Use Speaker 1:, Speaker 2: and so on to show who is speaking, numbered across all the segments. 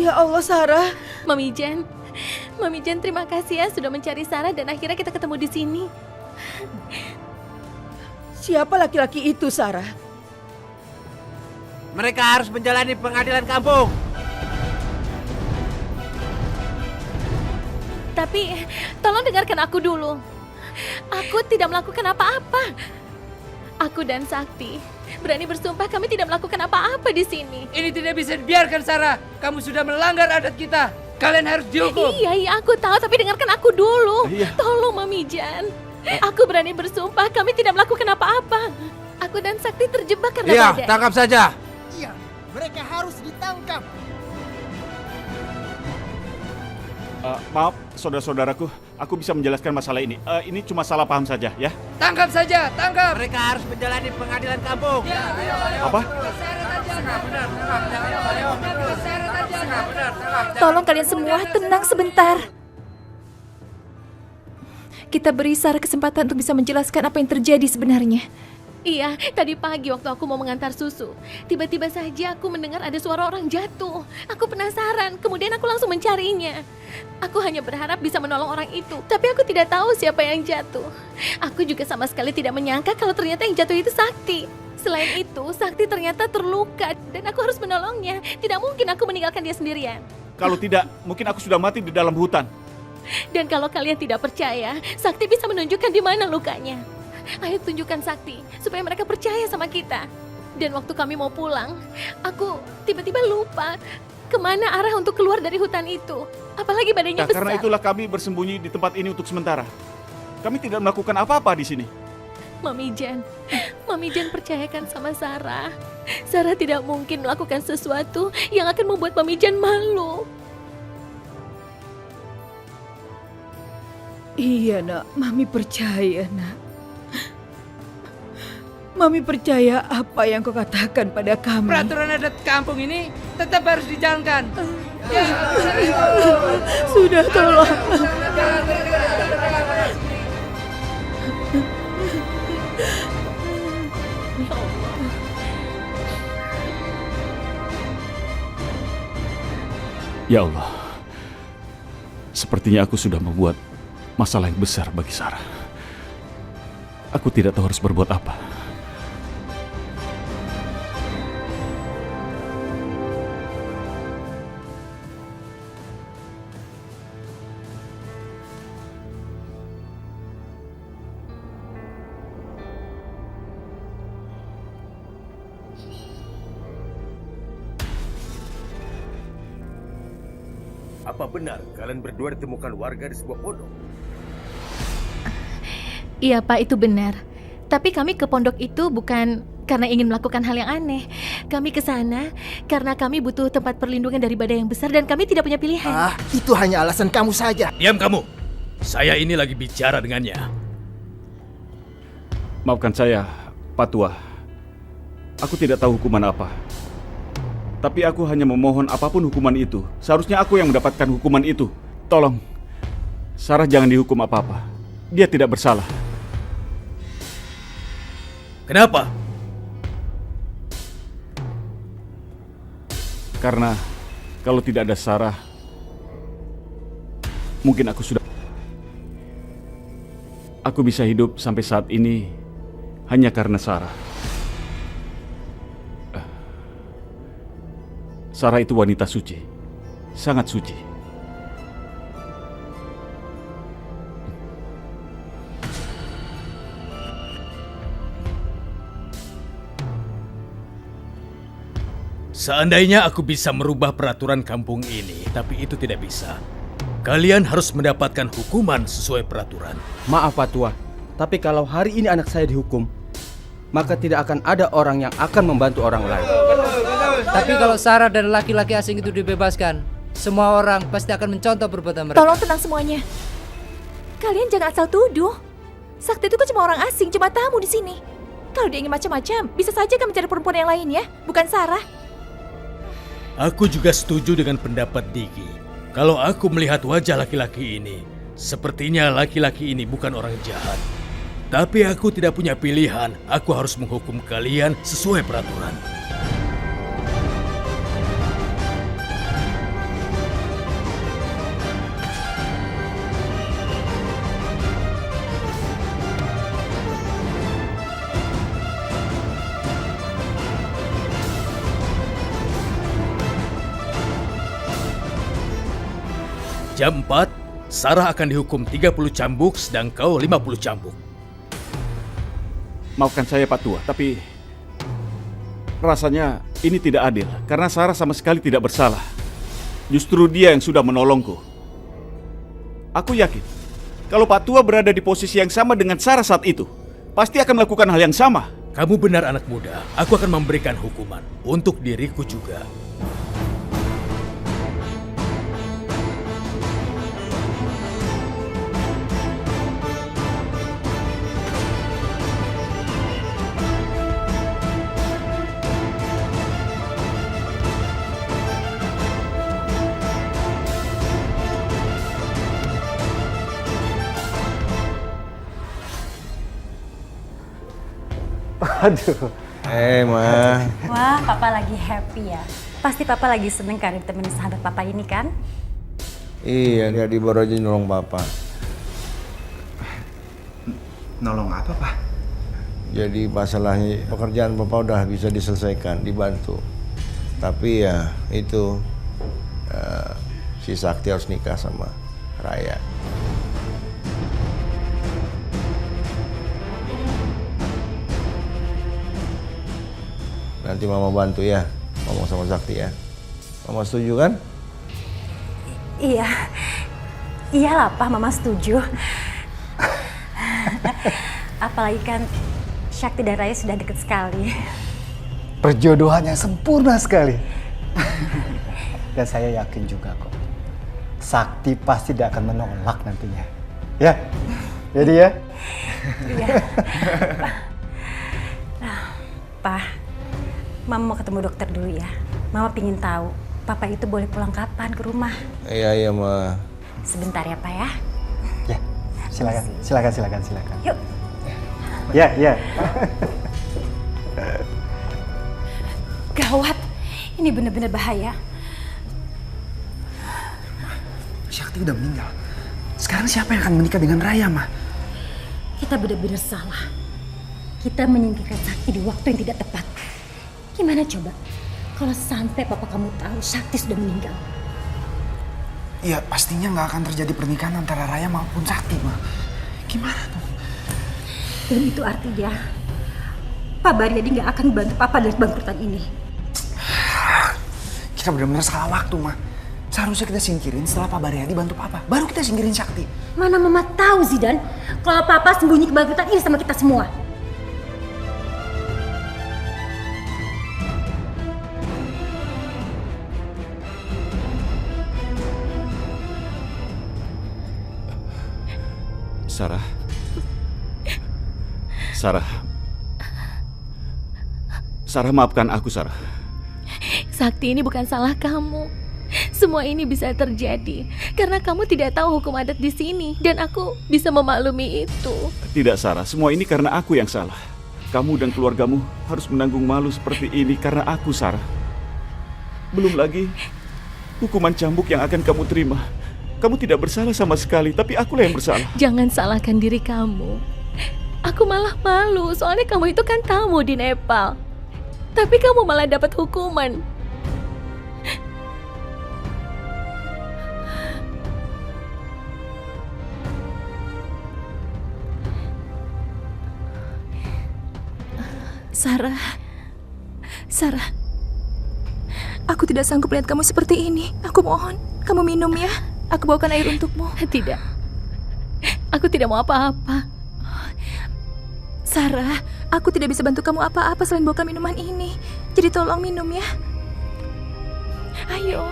Speaker 1: Ya Allah, Sarah.
Speaker 2: Mami Jen, terima kasih ya sudah mencari Sarah dan akhirnya kita ketemu di sini.
Speaker 1: Siapa laki-laki itu, Sarah?
Speaker 3: Mereka harus menjalani pengadilan kampung.
Speaker 2: Tapi tolong dengarkan aku dulu. Aku tidak melakukan apa-apa. Aku dan Sakti berani bersumpah kami tidak melakukan apa-apa di sini.
Speaker 4: Ini tidak bisa dibiarkan, Sarah. Kamu sudah melanggar adat kita. Kalian harus dihukum.
Speaker 2: Iya, aku tahu, tapi dengarkan aku dulu.
Speaker 5: Iya.
Speaker 2: Tolong, Mami Jan. Aku berani bersumpah kami tidak melakukan apa-apa. Aku dan Sakti terjebak karena
Speaker 3: Iya,
Speaker 2: badai.
Speaker 3: tangkap saja.
Speaker 6: Iya, mereka harus ditangkap.
Speaker 5: Maaf, saudara-saudaraku, aku bisa menjelaskan masalah ini. Ini cuma salah paham saja, ya.
Speaker 4: Tangkap saja, tangkap.
Speaker 3: Mereka harus menjalani pengadilan kampung.
Speaker 5: Apa?
Speaker 2: Tolong kalian semua tenang sebentar. Kita beri Sarah kesempatan untuk bisa menjelaskan apa yang terjadi sebenarnya. Iya, tadi pagi waktu aku mau mengantar susu, tiba-tiba saja aku mendengar ada suara orang jatuh. Aku penasaran, kemudian aku langsung mencarinya. Aku hanya berharap bisa menolong orang itu, tapi aku tidak tahu siapa yang jatuh. Aku juga sama sekali tidak menyangka kalau ternyata yang jatuh itu Sakti. Selain itu, Sakti ternyata terluka dan aku harus menolongnya. Tidak mungkin aku meninggalkan dia sendirian.
Speaker 5: Kalau tidak, mungkin aku sudah mati di dalam hutan.
Speaker 2: Dan kalau kalian tidak percaya, Sakti bisa menunjukkan di mana lukanya. Ayo tunjukkan Sakti, supaya mereka percaya sama kita. Dan waktu kami mau pulang, aku tiba-tiba lupa kemana arah untuk keluar dari hutan itu. Apalagi badannya
Speaker 5: Nah,
Speaker 2: besar.
Speaker 5: karena itulah kami bersembunyi di tempat ini untuk sementara. Kami tidak melakukan apa-apa di sini.
Speaker 2: Mami Jan percayakan sama Sarah. Sarah tidak mungkin melakukan sesuatu yang akan membuat Mami Jan malu.
Speaker 1: Iya, Nak. Mami percaya, Nak. Mami percaya apa yang kau katakan pada kami.
Speaker 4: Peraturan adat kampung ini tetap harus dijalankan.
Speaker 1: Sudah, tolong.
Speaker 5: Ya Allah, sepertinya aku sudah membuat masalah yang besar bagi Sarah. Aku tidak tahu harus berbuat apa.
Speaker 6: Apa benar kalian berdua ditemukan warga di sebuah pondok?
Speaker 2: Iya Pak, itu benar. Tapi kami ke pondok itu bukan karena ingin melakukan hal yang aneh. Kami ke sana karena kami butuh tempat perlindungan dari badai yang besar dan kami tidak punya pilihan.
Speaker 6: Itu hanya alasan kamu saja.
Speaker 7: Diam kamu. Saya ini lagi bicara dengannya.
Speaker 5: Maafkan saya, Pak Tua. Aku tidak tahu hukuman apa. Tapi aku hanya memohon apapun hukuman itu. Seharusnya aku yang mendapatkan hukuman itu. Tolong, Sarah jangan dihukum apa-apa. Dia tidak bersalah.
Speaker 7: Kenapa?
Speaker 5: Karena kalau tidak ada Sarah, mungkin aku sudah... Aku bisa hidup sampai saat ini hanya karena Sarah. Sarah itu wanita suci, sangat suci.
Speaker 7: Seandainya aku bisa merubah peraturan kampung ini, tapi itu tidak bisa. Kalian harus mendapatkan hukuman sesuai peraturan.
Speaker 8: Maaf Pak Tua, tapi kalau hari ini anak saya dihukum, maka tidak akan ada orang yang akan membantu orang lain.
Speaker 9: Tapi kalau Sarah dan laki-laki asing itu dibebaskan, semua orang pasti akan mencontoh perbuatan mereka.
Speaker 2: Tolong tenang semuanya. Kalian jangan asal tuduh. Sakti itu kan cuma orang asing, cuma tamu di sini. Kalau dia ingin macam-macam, bisa saja kan mencari perempuan yang lain ya, bukan Sarah.
Speaker 7: Aku juga setuju dengan pendapat Diki. Kalau aku melihat wajah laki-laki ini, sepertinya laki-laki ini bukan orang jahat. Tapi aku tidak punya pilihan, aku harus menghukum kalian sesuai peraturan. Jam 4, Sarah akan dihukum 30 cambuk sedang kau 50 cambuk.
Speaker 5: Maafkan saya Pak Tua, tapi rasanya ini tidak adil karena Sarah sama sekali tidak bersalah. Justru dia yang sudah menolongku. Aku yakin kalau Pak Tua berada di posisi yang sama dengan Sarah saat itu, pasti akan melakukan hal yang sama.
Speaker 7: Kamu benar anak muda, aku akan memberikan hukuman untuk diriku juga.
Speaker 10: Aduh.
Speaker 11: Ma.
Speaker 12: Wah, Papa lagi happy ya. Pasti Papa lagi seneng kan ditemenin sahabat Papa ini kan?
Speaker 11: Iya, dia baru aja nolong Papa.
Speaker 10: Nolong apa, Pak?
Speaker 11: Jadi masalahnya pekerjaan Papa udah bisa diselesaikan, dibantu. Tapi ya itu si Sakti harus nikah sama Raya. Nanti Mama bantu ya, ngomong sama Sakti ya. Mama setuju kan?
Speaker 12: Iya. Iyalah, Pak, Mama setuju. Apalagi kan Sakti dan Raya sudah deket sekali.
Speaker 10: Perjodohannya sempurna sekali. Dan saya yakin juga kok, Sakti pasti tidak akan menolak nantinya. Ya? Jadi ya?
Speaker 12: Iya. Pak, Mama mau ketemu dokter dulu ya. Mama pingin tahu, Papa itu boleh pulang kapan ke rumah?
Speaker 11: Iya, Ma.
Speaker 12: Sebentar ya, Pak ya.
Speaker 10: Ya, silakan.
Speaker 12: Yuk.
Speaker 10: Ya.
Speaker 12: Gawat, ini benar-benar bahaya.
Speaker 10: Sakti udah meninggal. Sekarang siapa yang akan menikah dengan Raya, Ma?
Speaker 12: Kita benar-benar salah. Kita menyingkirkan Sakti di waktu yang tidak tepat. Gimana coba kalau sampai papa kamu tahu Sakti sudah meninggal?
Speaker 10: Iya, pastinya nggak akan terjadi pernikahan antara Raya maupun Sakti, Ma. Gimana tuh?
Speaker 12: Dan itu artinya Pak Baryadi nggak akan bantu papa dari bangkrutan ini.
Speaker 10: Kita benar-benar salah waktu, Ma. Seharusnya kita singkirin setelah Pak Baryadi bantu papa. Baru kita singkirin Sakti.
Speaker 12: Mana Mama tahu, Zidan, kalau papa sembunyi kebangkrutan ini sama kita semua.
Speaker 5: Sarah, maafkan aku, Sarah.
Speaker 2: Sakti, ini bukan salah kamu. Semua ini bisa terjadi karena kamu tidak tahu hukum adat di sini dan aku bisa memaklumi itu.
Speaker 5: Tidak, Sarah. Semua ini karena aku yang salah. Kamu dan keluargamu harus menanggung malu seperti ini karena aku, Sarah. Belum lagi hukuman cambuk yang akan kamu terima. Kamu tidak bersalah sama sekali, tapi akulah yang bersalah.
Speaker 2: Jangan salahkan diri kamu. Aku malah malu, soalnya kamu itu kan tamu di Nepal. Tapi kamu malah dapat hukuman.
Speaker 13: Sarah, aku tidak sanggup lihat kamu seperti ini. Aku mohon, kamu minum ya. Aku bawakan air untukmu.
Speaker 2: Tidak, aku tidak mau apa-apa.
Speaker 13: Sarah, aku tidak bisa bantu kamu apa-apa selain bawakan minuman ini. Jadi tolong minum ya. Ayo.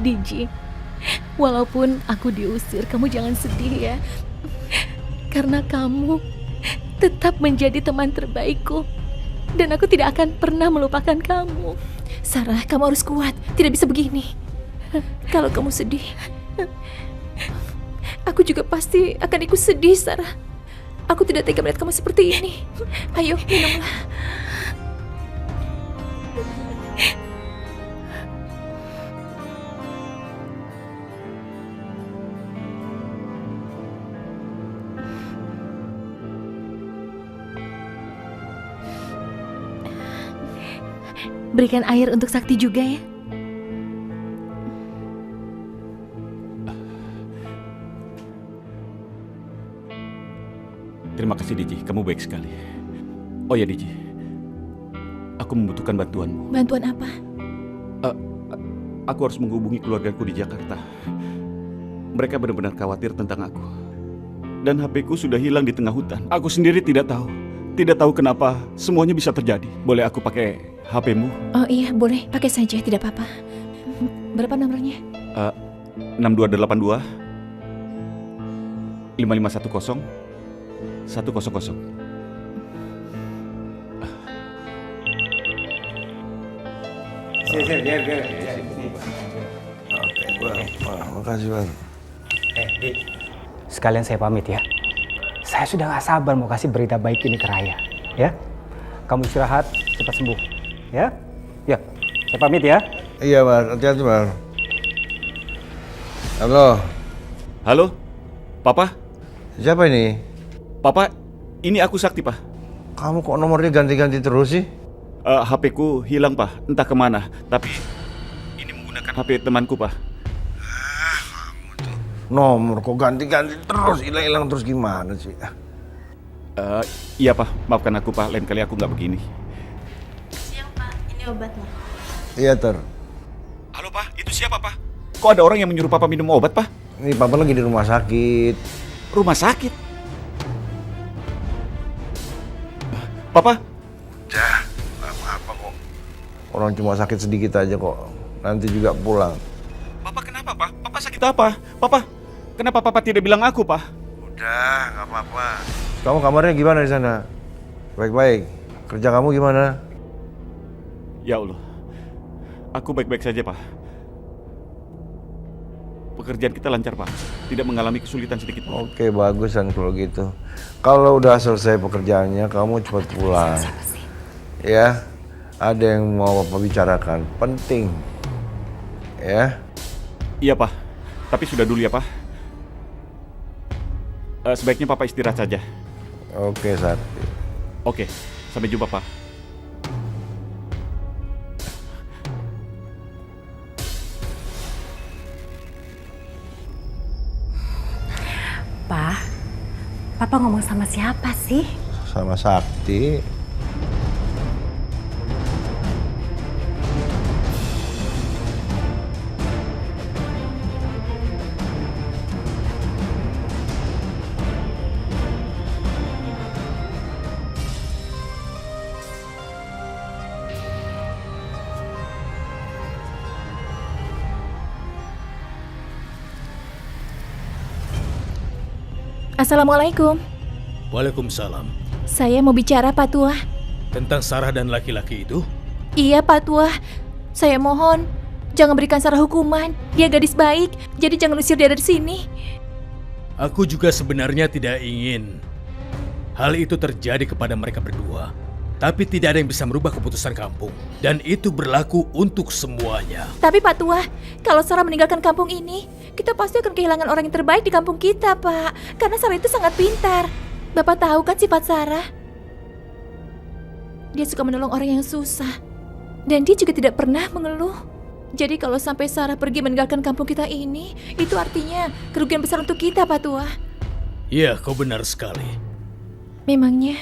Speaker 2: Diji, walaupun aku diusir, kamu jangan sedih ya. Karena kamu tetap menjadi teman terbaikku. Dan aku tidak akan pernah melupakan kamu.
Speaker 13: Sarah, kamu harus kuat. Tidak bisa begini. Kalau kamu sedih, aku juga pasti akan ikut sedih, Sarah. Aku tidak tega melihat kamu seperti ini. Ayo, minumlah.
Speaker 2: Berikan air untuk Sakti juga ya.
Speaker 5: Terima kasih Diji, kamu baik sekali. Oh ya Diji, aku membutuhkan bantuanmu.
Speaker 13: Bantuan apa?
Speaker 5: Aku harus menghubungi keluargaku di Jakarta. Mereka benar-benar khawatir tentang aku. Dan HP-ku sudah hilang di tengah hutan. Aku sendiri tidak tahu kenapa semuanya bisa terjadi. Boleh aku pakai HP-mu?
Speaker 13: Oh iya, boleh. Pakai saja, tidak apa-apa. Berapa nomornya?
Speaker 5: 6282 5510 100.
Speaker 11: Sini. Oke, makasih Bang.
Speaker 10: Dik, sekalian saya pamit ya. Saya sudah gak sabar mau kasih berita baik ini ke Raya. Ya, kamu istirahat, cepat sembuh. Ya, saya pamit ya.
Speaker 11: Iya Bang, hati-hati Bang. Halo,
Speaker 5: Papa?
Speaker 11: Siapa ini?
Speaker 5: Papa, ini aku Sakti, Pak.
Speaker 11: Kamu kok nomornya ganti-ganti terus sih?
Speaker 5: HP-ku hilang, Pak. Entah kemana. Tapi ini menggunakan HP temanku, Pak.
Speaker 11: Nomor kok ganti-ganti terus, hilang-hilang terus gimana sih?
Speaker 5: Iya, Pak. Maafkan aku, Pak. Lain kali aku nggak begini.
Speaker 12: Siang, Pak. Ini obatnya.
Speaker 11: Iya, Ter.
Speaker 5: Halo, Pak. Itu siapa, Pak? Kok ada orang yang menyuruh Papa minum obat, Pak?
Speaker 11: Ini Papa lagi di rumah sakit.
Speaker 5: Rumah sakit? Papa?
Speaker 11: Udah, gak apa-apa kok. Orang cuma sakit sedikit aja kok. Nanti juga pulang.
Speaker 5: Papa kenapa, Pak? Papa sakit apa? Papa, kenapa Papa tidak bilang aku, Pak?
Speaker 11: Udah, gak apa-apa. Kamu kamarnya gimana di sana? Baik-baik. Kerja kamu gimana?
Speaker 5: Ya Allah, aku baik-baik saja, Pak. Pekerjaan kita lancar, Pak. Tidak mengalami kesulitan sedikit pun.
Speaker 11: Oke, bagusan kalau gitu. Kalau udah selesai pekerjaannya, kamu cepat pulang. Ya, ada yang mau Papa bicarakan. Penting. Ya.
Speaker 5: Iya, Pak. Tapi sudah dulu ya, Pak. Sebaiknya Papa istirahat saja.
Speaker 11: Oke, Sakti.
Speaker 5: Oke, sampai jumpa, Pak.
Speaker 12: Pak, Papa ngomong sama siapa sih?
Speaker 11: Sama Sakti.
Speaker 13: Assalamualaikum.
Speaker 7: Waalaikumsalam.
Speaker 13: Saya mau bicara, Pak Tua.
Speaker 7: Tentang Sarah dan laki-laki itu?
Speaker 13: Iya, Pak Tua. Saya mohon, jangan berikan Sarah hukuman. Dia gadis baik, jadi jangan usir dia dari sini.
Speaker 7: Aku juga sebenarnya tidak ingin hal itu terjadi kepada mereka berdua. Tapi tidak ada yang bisa merubah keputusan kampung. Dan itu berlaku untuk semuanya.
Speaker 13: Tapi Pak Tua, kalau Sarah meninggalkan kampung ini, kita pasti akan kehilangan orang yang terbaik di kampung kita, Pak. Karena Sarah itu sangat pintar. Bapak tahu kan sifat Sarah? Dia suka menolong orang yang susah. Dan dia juga tidak pernah mengeluh. Jadi kalau sampai Sarah pergi meninggalkan kampung kita ini, itu artinya kerugian besar untuk kita, Pak Tua.
Speaker 7: Iya, kau benar sekali.
Speaker 13: Memangnya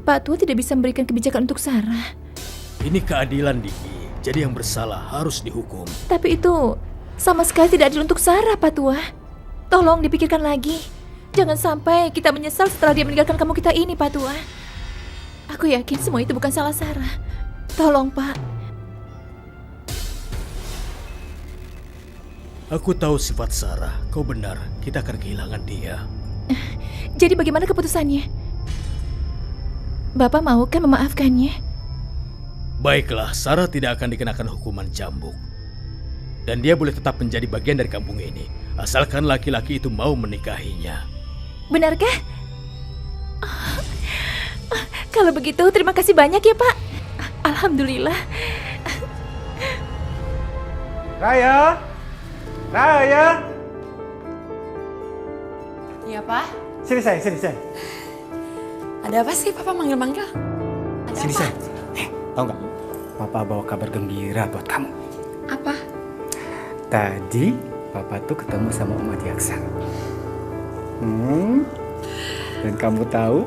Speaker 13: Pak Tua tidak bisa memberikan kebijakan untuk Sarah?
Speaker 7: Ini keadilan, Diki. Jadi yang bersalah harus dihukum.
Speaker 13: Tapi itu sama sekali tidak adil untuk Sarah, Pak Tua. Tolong dipikirkan lagi. Jangan sampai kita menyesal setelah dia meninggalkan kampung kita ini, Pak Tua. Aku yakin semua itu bukan salah Sarah. Tolong, Pak.
Speaker 7: Aku tahu sifat Sarah. Kau benar, kita akan kehilangan dia.
Speaker 13: Jadi bagaimana keputusannya? Bapak mau kan memaafkannya?
Speaker 7: Baiklah, Sarah tidak akan dikenakan hukuman cambuk. Dan dia boleh tetap menjadi bagian dari kampung ini, asalkan laki-laki itu mau menikahinya.
Speaker 13: Benarkah? Kalau begitu, terima kasih banyak ya, Pak. Alhamdulillah.
Speaker 10: Raya! Raya!
Speaker 14: Iya, Pak.
Speaker 10: Sini, sini.
Speaker 14: Ada apa sih Papa manggil-manggil?
Speaker 10: Sini, sayang. Tahu nggak? Papa bawa kabar gembira buat kamu.
Speaker 2: Apa?
Speaker 10: Tadi Papa tuh ketemu sama Om Adiaksa. Dan kamu tahu,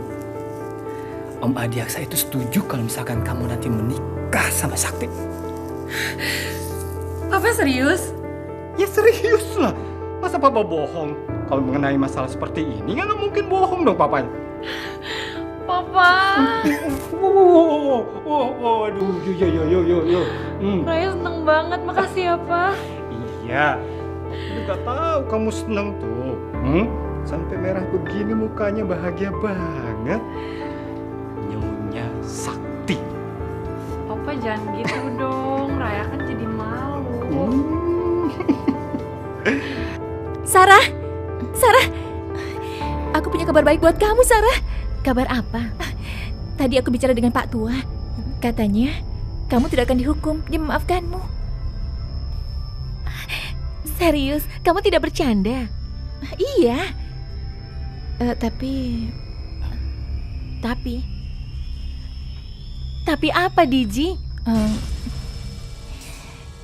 Speaker 10: Om Adiaksa itu setuju kalau misalkan kamu nanti menikah sama Sakti.
Speaker 2: Papa serius?
Speaker 10: Ya serius lah. Masa Papa bohong? Kalau mengenai masalah seperti ini nggak mungkin bohong dong papanya.
Speaker 2: Papa.
Speaker 10: Aduh, yuk.
Speaker 2: Raya seneng banget, makasih ya, Pak.
Speaker 10: Iya, aku juga tahu kamu seneng tuh. Sampai merah begini mukanya bahagia banget. Nyonya Sakti.
Speaker 2: Papa jangan gitu dong, Raya kan jadi malu.
Speaker 13: Sarah, aku punya kabar baik buat kamu, Sarah.
Speaker 2: Kabar apa?
Speaker 13: Tadi aku bicara dengan Pak Tua. Katanya, kamu tidak akan dihukum, dia memaafkanmu.
Speaker 2: Serius, kamu tidak bercanda?
Speaker 13: Iya.
Speaker 2: Tapi apa, Diji?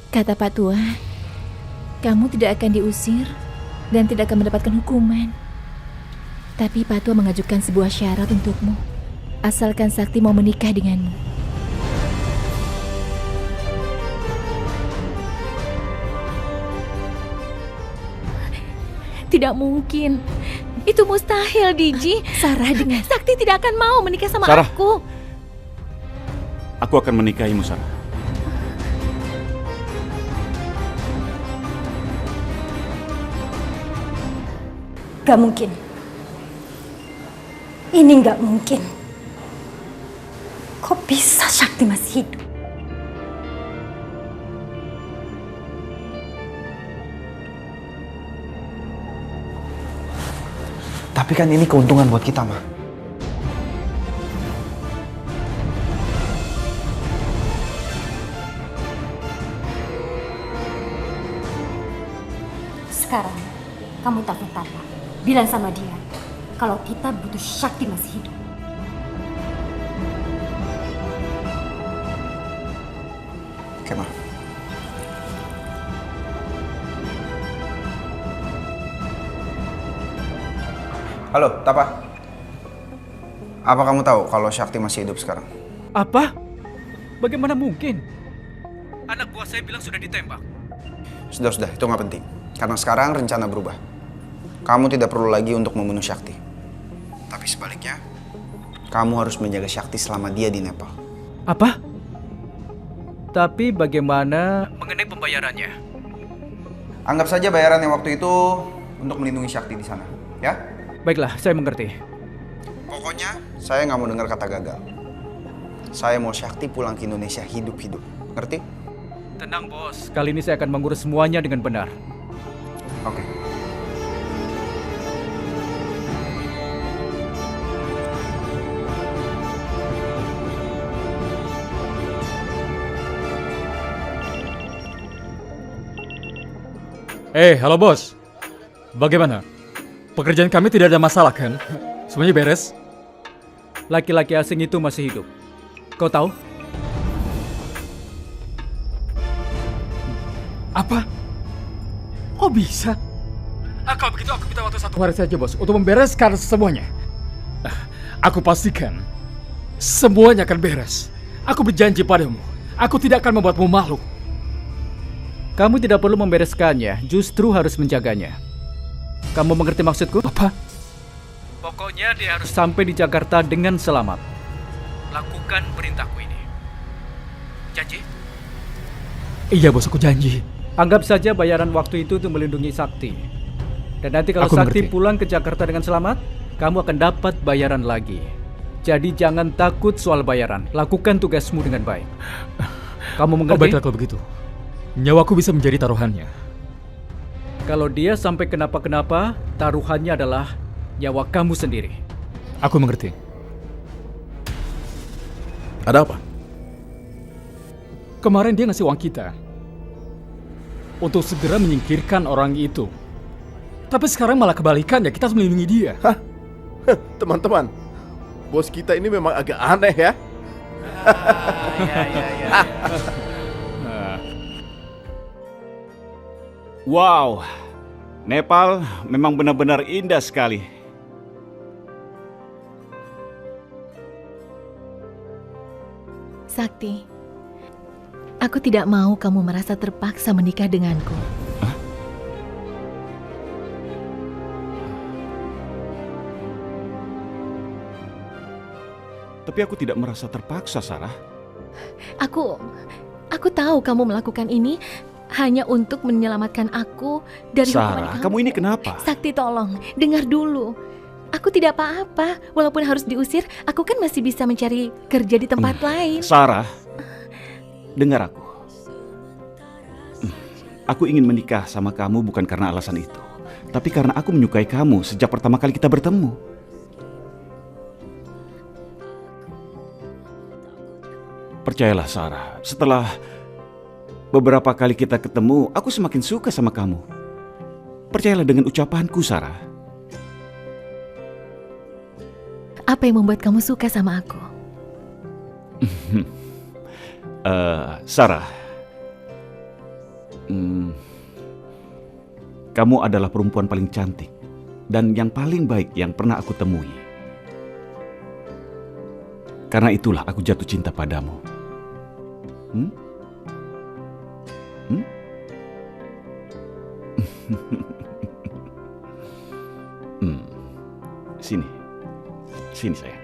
Speaker 13: Kata Pak Tua, kamu tidak akan diusir dan tidak akan mendapatkan hukuman. Tapi Pak Tua mengajukan sebuah syarat untukmu. Asalkan Sakti mau menikah denganmu.
Speaker 2: Tidak mungkin. Itu mustahil, Diji.
Speaker 13: Sarah, dengar.
Speaker 2: Sakti tidak akan mau menikah sama
Speaker 5: Sarah.
Speaker 2: aku.
Speaker 5: Aku akan menikahimu, Sarah.
Speaker 12: Gak mungkin. Ini gak mungkin. Kok bisa Sakti masih hidup?
Speaker 14: Tapi kan ini keuntungan buat kita, Ma.
Speaker 12: Sekarang, kamu telepon Tata. Bilang sama dia, kalau kita butuh Sakti masih hidup.
Speaker 14: Oke, Ma. Halo, Tapa. Apa kamu tahu kalau Sakti masih hidup sekarang?
Speaker 7: Apa? Bagaimana mungkin? Anak buah saya bilang sudah ditembak.
Speaker 14: Sudah, itu nggak penting. Karena sekarang rencana berubah. Kamu tidak perlu lagi untuk membunuh Sakti. Tapi sebaliknya, kamu harus menjaga Sakti selama dia di Nepal.
Speaker 7: Apa? Tapi bagaimana mengenai pembayarannya?
Speaker 14: Anggap saja bayaran yang waktu itu untuk melindungi Sakti di sana, ya?
Speaker 7: Baiklah, saya mengerti.
Speaker 14: Pokoknya, saya nggak mau dengar kata gagal. Saya mau Sakti pulang ke Indonesia hidup-hidup. Ngerti?
Speaker 7: Tenang, Bos. Kali ini saya akan mengurus semuanya dengan benar.
Speaker 14: Oke.
Speaker 7: Halo Bos. Bagaimana? Pekerjaan kami tidak ada masalah kan? Semuanya beres? Laki-laki asing itu masih hidup. Kau tahu? Apa? Oh bisa? Kalau begitu aku minta waktu 1 hari saja, Bos, untuk membereskan semuanya. Aku pastikan semuanya akan beres. Aku berjanji padamu, aku tidak akan membuatmu malu. Kamu tidak perlu membereskannya, justru harus menjaganya. Kamu mengerti maksudku? Apa? Pokoknya dia harus sampai di Jakarta dengan selamat. Lakukan perintahku ini. Janji? Iya, Bos, aku janji. Anggap saja bayaran waktu itu untuk melindungi Sakti. Dan nanti kalau Sakti pulang ke Jakarta dengan selamat, kamu akan dapat bayaran lagi. Jadi jangan takut soal bayaran. Lakukan tugasmu dengan baik. Kamu mengerti? Baiklah kalau begitu. Nyawaku bisa menjadi taruhannya. Kalau dia sampai kenapa-kenapa, taruhannya adalah nyawa kamu sendiri. Aku mengerti. Ada apa? Kemarin dia ngasih uang kita untuk segera menyingkirkan orang itu. Tapi sekarang malah kebalikannya, kita harus melindungi dia.
Speaker 6: Hah? Teman-teman, bos kita ini memang agak aneh ya.
Speaker 5: Wow, Nepal memang benar-benar indah sekali.
Speaker 2: Sakti, aku tidak mau kamu merasa terpaksa menikah denganku.
Speaker 5: Tapi aku tidak merasa terpaksa, Sarah.
Speaker 2: Aku tahu kamu melakukan ini hanya untuk menyelamatkan aku dari hukuman
Speaker 5: Sarah, kamu ini kenapa?
Speaker 2: Sakti, tolong, dengar dulu. Aku tidak apa-apa, walaupun harus diusir, aku kan masih bisa mencari kerja di tempat lain.
Speaker 5: Sarah, dengar aku. Aku ingin menikah sama kamu bukan karena alasan itu, tapi karena aku menyukai kamu sejak pertama kali kita bertemu. Percayalah Sarah, setelah beberapa kali kita ketemu, aku semakin suka sama kamu. Percayalah dengan ucapanku, Sarah.
Speaker 2: Apa yang membuat kamu suka sama aku?
Speaker 5: Sarah, kamu adalah perempuan paling cantik dan yang paling baik yang pernah aku temui. Karena itulah aku jatuh cinta padamu. Sini sayang.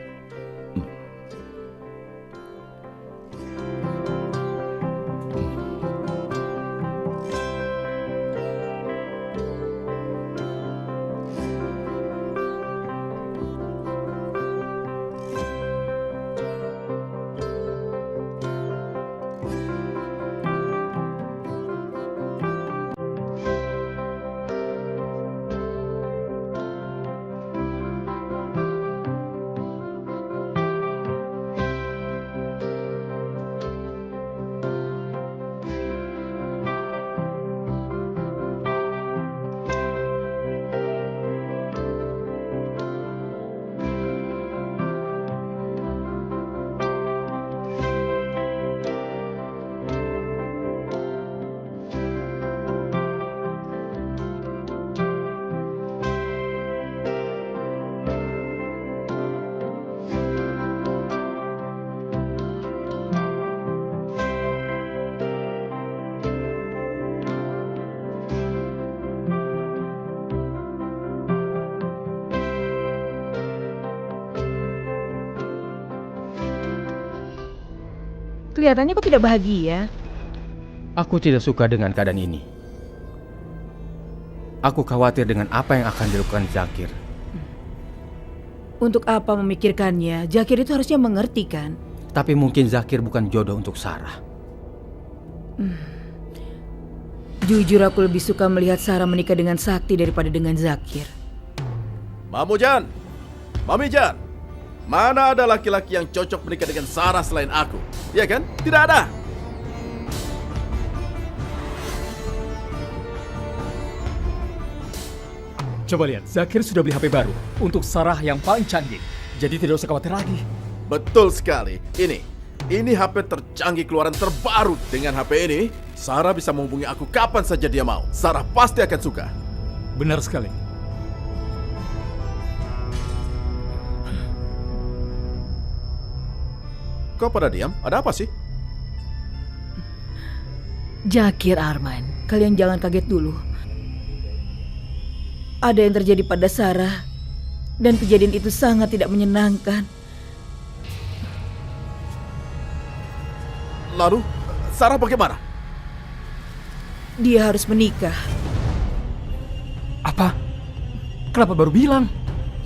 Speaker 1: Kelihatannya kok tidak bahagia.
Speaker 8: Aku tidak suka dengan keadaan ini. Aku khawatir dengan apa yang akan dilakukan Zakir.
Speaker 1: Untuk apa memikirkannya? Zakir itu harusnya mengerti kan?
Speaker 8: Tapi mungkin Zakir bukan jodoh untuk Sarah.
Speaker 1: Jujur aku lebih suka melihat Sarah menikah dengan Sakti daripada dengan Zakir.
Speaker 15: Mamujan, Mamijan, mana ada laki-laki yang cocok menikah dengan Sarah selain aku? Iya kan? Tidak ada.
Speaker 16: Coba lihat, Zakir sudah beli HP baru untuk Sarah yang paling canggih. Jadi tidak usah khawatir lagi.
Speaker 15: Betul sekali. Ini HP tercanggih keluaran terbaru. Dengan HP ini, Sarah bisa menghubungi aku kapan saja dia mau. Sarah pasti akan suka.
Speaker 16: Benar sekali.
Speaker 15: Kau pada diam? Ada apa sih?
Speaker 1: Zakir, Arman, kalian jangan kaget dulu. Ada yang terjadi pada Sarah, dan kejadian itu sangat tidak menyenangkan.
Speaker 15: Lalu, Sarah bagaimana?
Speaker 1: Dia harus menikah.
Speaker 16: Apa? Kenapa baru bilang?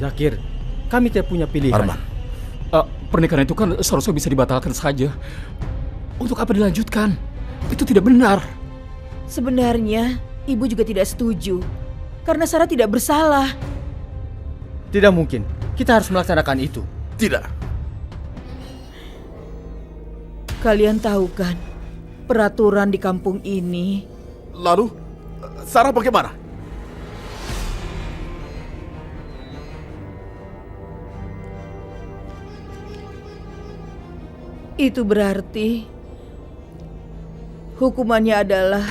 Speaker 8: Zakir, kami tidak punya pilihan.
Speaker 15: Arman.
Speaker 16: Pernikahan itu kan seharusnya bisa dibatalkan saja. Untuk apa dilanjutkan? Itu tidak benar.
Speaker 1: Sebenarnya, ibu juga tidak setuju. Karena Sarah tidak bersalah.
Speaker 8: Tidak mungkin. Kita harus melaksanakan itu.
Speaker 15: Tidak.
Speaker 1: Kalian tahu kan, peraturan di kampung ini.
Speaker 15: Lalu, Sarah bagaimana?
Speaker 1: Itu berarti hukumannya adalah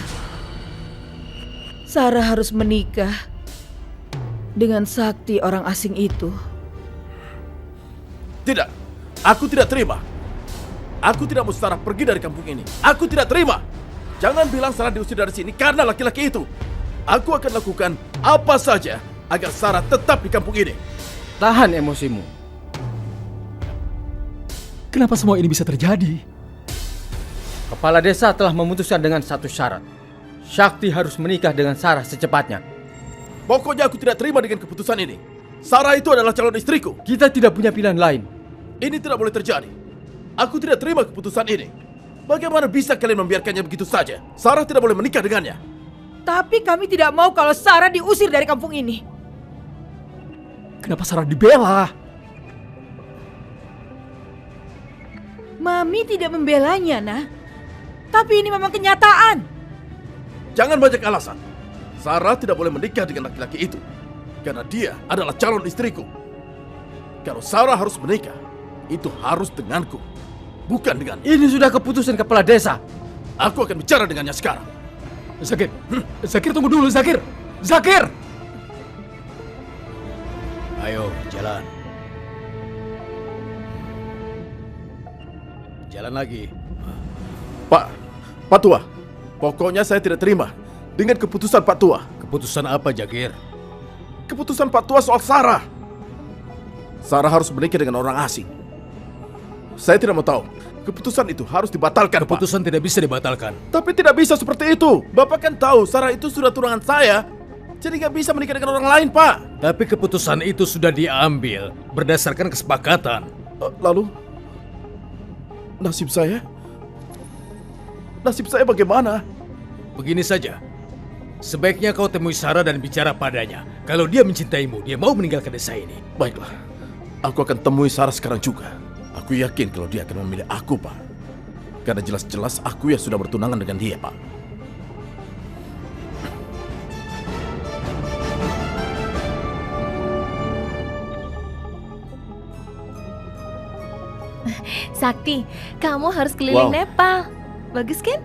Speaker 1: Sarah harus menikah dengan sakti orang asing itu.
Speaker 15: Tidak, aku tidak terima. Aku tidak mau Sarah pergi dari kampung ini. Aku tidak terima. Jangan bilang Sarah diusir dari sini karena laki-laki itu. Aku akan lakukan apa saja agar Sarah tetap di kampung ini.
Speaker 8: Tahan emosimu.
Speaker 16: Kenapa semua ini bisa terjadi?
Speaker 8: Kepala desa telah memutuskan dengan satu syarat. Sakti harus menikah dengan Sarah secepatnya.
Speaker 15: Pokoknya aku tidak terima dengan keputusan ini. Sarah itu adalah calon istriku.
Speaker 8: Kita tidak punya pilihan lain.
Speaker 15: Ini tidak boleh terjadi. Aku tidak terima keputusan ini. Bagaimana bisa kalian membiarkannya begitu saja? Sarah tidak boleh menikah dengannya.
Speaker 1: Tapi kami tidak mau kalau Sarah diusir dari kampung ini.
Speaker 16: Kenapa Sarah dibela?
Speaker 1: Mami tidak membelanya, Nah. Tapi ini memang kenyataan.
Speaker 15: Jangan banyak alasan. Sarah tidak boleh menikah dengan laki-laki itu. Karena dia adalah calon istriku. Kalau Sarah harus menikah, itu harus denganku. Bukan dengan...
Speaker 8: Ini sudah keputusan kepala desa.
Speaker 15: Aku akan bicara dengannya sekarang.
Speaker 16: Zakir, Zakir tunggu dulu, Zakir. Zakir!
Speaker 7: Ayo, jalan. Jalan lagi.
Speaker 15: Pak Tua, pokoknya saya tidak terima dengan keputusan Pak Tua.
Speaker 7: Keputusan apa, Zakir?
Speaker 15: Keputusan Pak Tua soal Sarah. Sarah harus menikah dengan orang asing. Saya tidak mau tahu. Keputusan itu harus dibatalkan,
Speaker 7: Keputusan tidak bisa dibatalkan.
Speaker 15: Tapi tidak bisa seperti itu. Bapak kan tahu Sarah itu sudah tunangan saya. Jadi nggak bisa menikah dengan orang lain, Pak.
Speaker 7: Tapi keputusan itu sudah diambil berdasarkan kesepakatan.
Speaker 15: Lalu, nasib saya? Nasib saya bagaimana?
Speaker 7: Begini saja. Sebaiknya kau temui Sarah dan bicara padanya. Kalau dia mencintaimu, dia mau meninggalkan desa ini.
Speaker 15: Baiklah. Aku akan temui Sarah sekarang juga. Aku yakin kalau dia akan memilih aku, Pak. Karena jelas-jelas aku yang sudah bertunangan dengan dia, Pak.
Speaker 2: Sakti, kamu harus keliling Nepal. Bagus kan?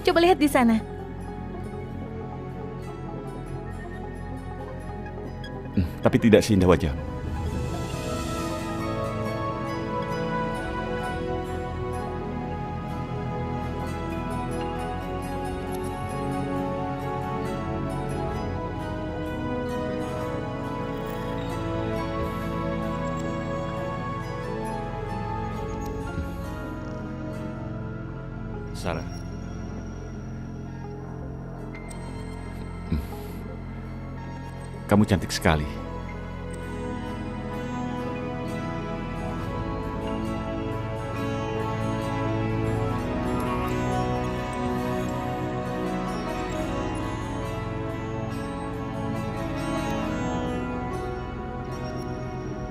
Speaker 2: Coba lihat di sana.
Speaker 5: Tapi tidak seindah wajah. Sarah. Kamu cantik sekali.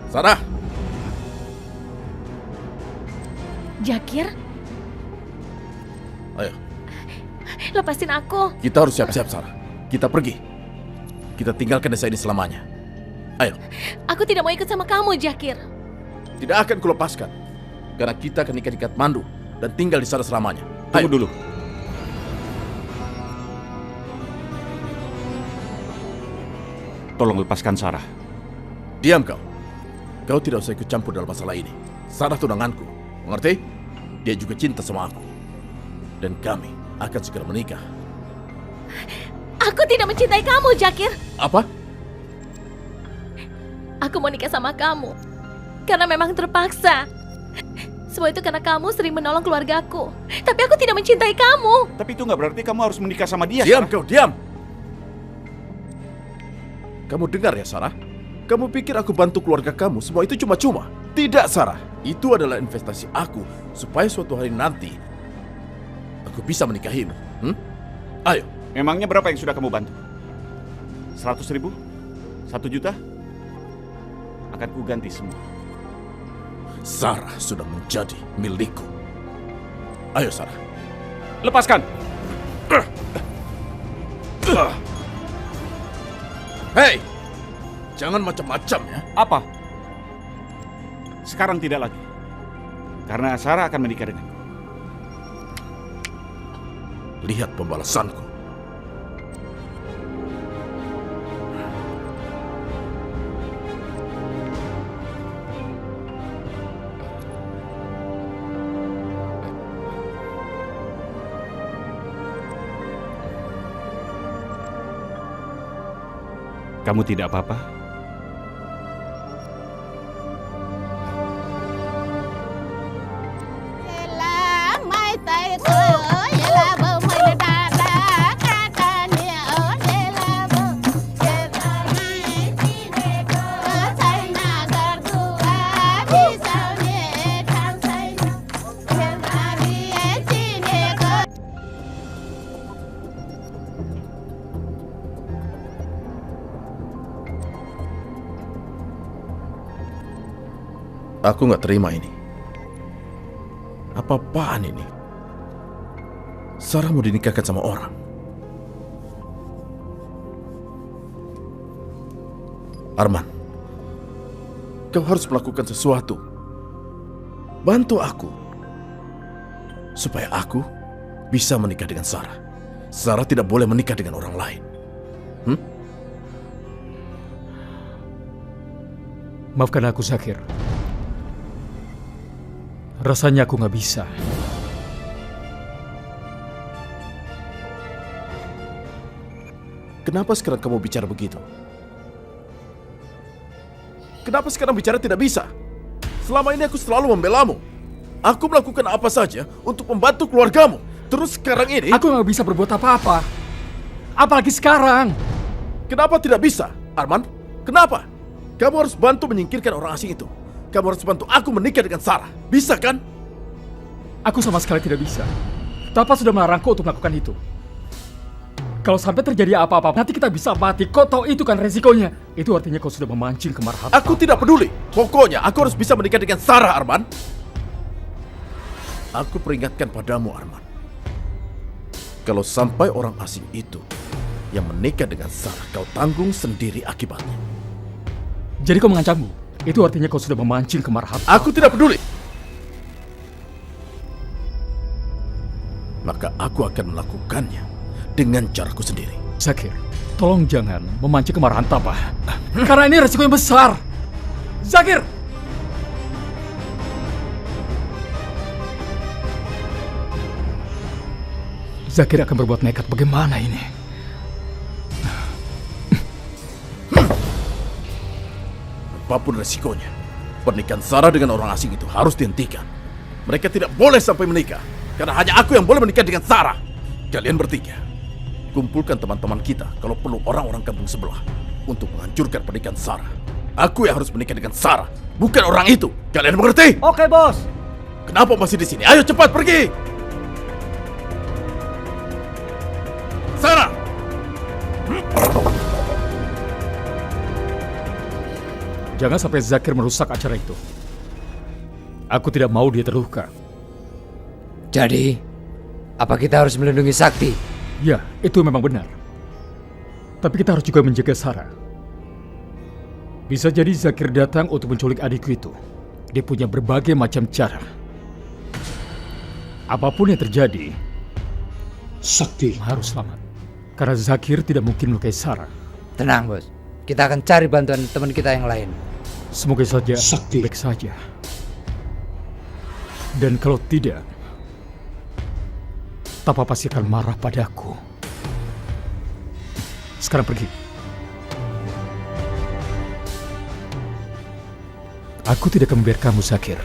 Speaker 15: Sarah.
Speaker 2: Zakir,
Speaker 15: Ayo,
Speaker 2: lepasin aku.
Speaker 15: kita harus siap-siap, Sarah. Kita pergi. Kita tinggalkan desa ini selamanya. Ayo.
Speaker 2: Aku tidak mau ikut sama kamu, Zakir.
Speaker 15: Tidak akan kulepaskan. Karena kita akan nikah di Kathmandu dan tinggal di sana selamanya.
Speaker 5: Tunggu dulu. Tolong lepaskan Sarah.
Speaker 15: Diam kau. Kau tidak usah ikut campur dalam masalah ini. Sarah tunanganku. Mengerti? Dia juga cinta sama aku. Dan kami akan segera menikah.
Speaker 2: Aku tidak mencintai kamu, Zakir.
Speaker 15: Apa?
Speaker 2: Aku mau nikah sama kamu. Karena memang terpaksa. Semua itu karena kamu sering menolong keluargaku. Tapi aku tidak mencintai kamu.
Speaker 5: Tapi itu nggak berarti kamu harus menikah sama dia.
Speaker 15: Diam
Speaker 5: Sarah.
Speaker 15: kau, diam. Kamu dengar ya, Sarah? Kamu pikir aku bantu keluarga kamu, semua itu cuma-cuma? Tidak, Sarah. Itu adalah investasi aku, supaya suatu hari nanti aku bisa menikahimu. Ayo.
Speaker 5: Memangnya berapa yang sudah kamu bantu? 100.000? 1 juta? Akan ku ganti semua.
Speaker 15: Sarah sudah menjadi milikku. Ayo, Sarah.
Speaker 5: Lepaskan!
Speaker 15: Hei! Jangan macam-macam ya.
Speaker 5: Apa? Sekarang tidak lagi. Karena Sarah akan menikah denganku.
Speaker 15: Lihat pembalasanku.
Speaker 5: Kamu tidak apa-apa?
Speaker 15: Aku nggak terima ini. Apa-apaan ini? Sarah mau dinikahkan sama orang. Arman, kau harus melakukan sesuatu. Bantu aku. Supaya aku bisa menikah dengan Sarah. Sarah tidak boleh menikah dengan orang lain.
Speaker 16: Maafkan aku, Zakir. Rasanya aku nggak bisa.
Speaker 15: Kenapa sekarang kamu bicara begitu? Kenapa sekarang bicara tidak bisa? Selama ini aku selalu membelamu. Aku melakukan apa saja untuk membantu keluargamu. Terus sekarang ini...
Speaker 16: Aku nggak bisa berbuat apa-apa. Apalagi sekarang.
Speaker 15: Kenapa tidak bisa, Arman? Kenapa? Kamu harus bantu menyingkirkan orang asing itu. Kamu harus bantu aku menikah dengan Sarah. Bisa kan?
Speaker 16: Aku sama sekali tidak bisa. Tapa sudah melarangku untuk melakukan itu. Kalau sampai terjadi apa-apa, nanti kita bisa mati. Kau tahu itu kan resikonya. Itu artinya kau sudah memancing kemarahan.
Speaker 15: Aku tidak peduli. Pokoknya aku harus bisa menikah dengan Sarah, Arman. Aku peringatkan padamu, Arman. Kalau sampai orang asing itu yang menikah dengan Sarah, kau tanggung sendiri akibatnya.
Speaker 16: Jadi kau mengancammu? Itu artinya kau sudah memancing kemarahan.
Speaker 15: Aku tidak peduli. Maka aku akan melakukannya dengan caraku sendiri.
Speaker 16: Zakir, tolong jangan memancing kemarahan Tapa. Karena ini resiko yang besar. Zakir! Zakir akan berbuat nekat. Bagaimana ini?
Speaker 15: Apapun resikonya, pernikahan Sarah dengan orang asing itu harus dihentikan. Mereka tidak boleh sampai menikah, karena hanya aku yang boleh menikah dengan Sarah. Kalian bertiga, kumpulkan teman-teman kita, kalau perlu orang-orang kampung sebelah, untuk menghancurkan pernikahan Sarah. Aku yang harus menikah dengan Sarah, bukan orang itu. Kalian mengerti?
Speaker 8: Oke, bos.
Speaker 15: Kenapa masih di sini? Ayo cepat pergi! Sarah!
Speaker 16: Jangan sampai Zakir merusak acara itu. Aku tidak mau dia terluka.
Speaker 9: Jadi, apa kita harus melindungi Sakti?
Speaker 16: Ya, itu memang benar. Tapi kita harus juga menjaga Sarah. Bisa jadi Zakir datang untuk menculik adikku itu. Dia punya berbagai macam cara. Apapun yang terjadi, Sakti harus selamat. Karena Zakir tidak mungkin melukai Sarah.
Speaker 9: Tenang, bos. Kita akan cari bantuan teman kita yang lain.
Speaker 16: Semoga saja Sakti baik saja. Dan kalau tidak, Tapa pasti akan marah padaku. Sekarang pergi. Aku tidak akan membiarkanmu, Zakir.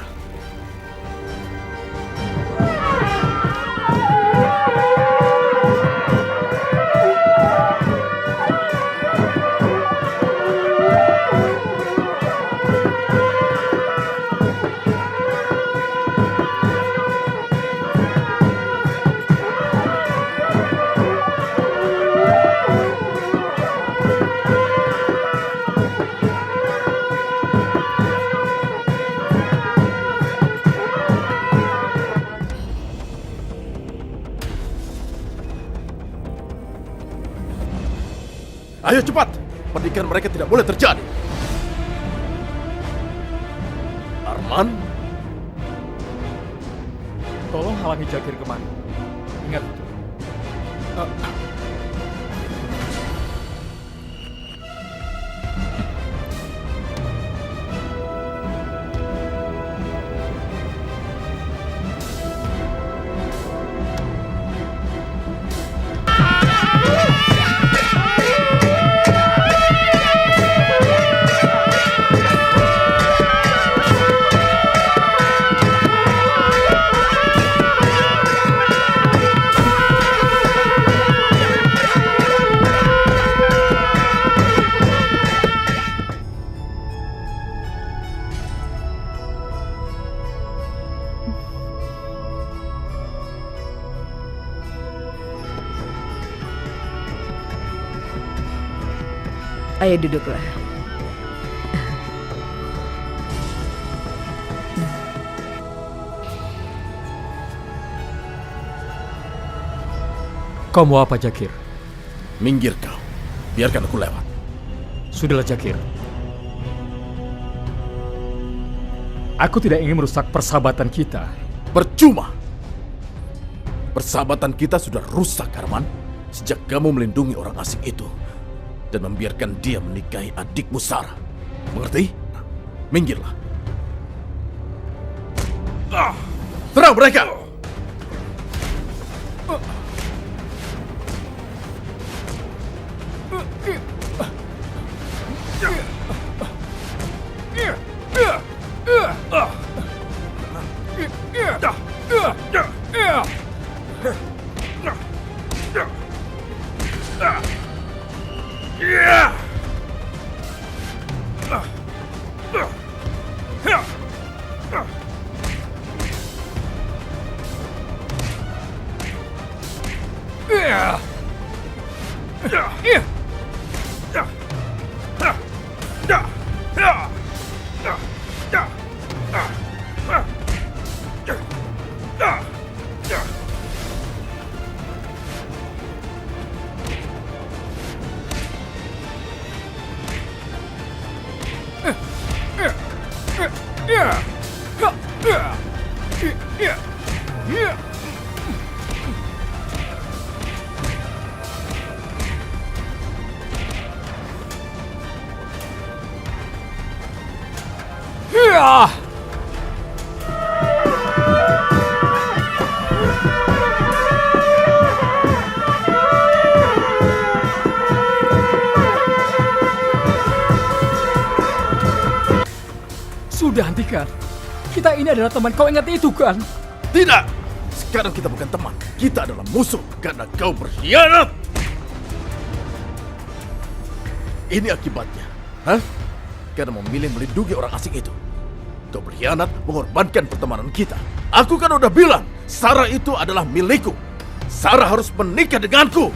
Speaker 15: Ayo cepat! Pernikahan mereka tidak boleh terjadi. Arman,
Speaker 16: Tolong halangi Jakir kemari. Ingat itu.
Speaker 1: Ayo duduklah.
Speaker 16: Kau mau apa, Jakir?
Speaker 15: Minggir kau. Biarkan aku lewat.
Speaker 16: Sudahlah, Jakir. Aku tidak ingin merusak persahabatan kita.
Speaker 15: Percuma. Persahabatan kita sudah rusak, Arman. Sejak kamu melindungi orang asing itu dan membiarkan dia menikahi adikmu Sarah. Mengerti? Minggirlah. Serang mereka!
Speaker 16: Sudah, hentikan. Kita ini adalah teman, kau ingat itu kan?
Speaker 15: Tidak! Sekarang kita bukan teman. Kita adalah musuh karena kau berkhianat. Ini akibatnya. Hah? Karena memilih melindungi orang asing itu. Kau berkhianat mengorbankan pertemanan kita. Aku kan udah bilang, Sarah itu adalah milikku. Sarah harus menikah denganku.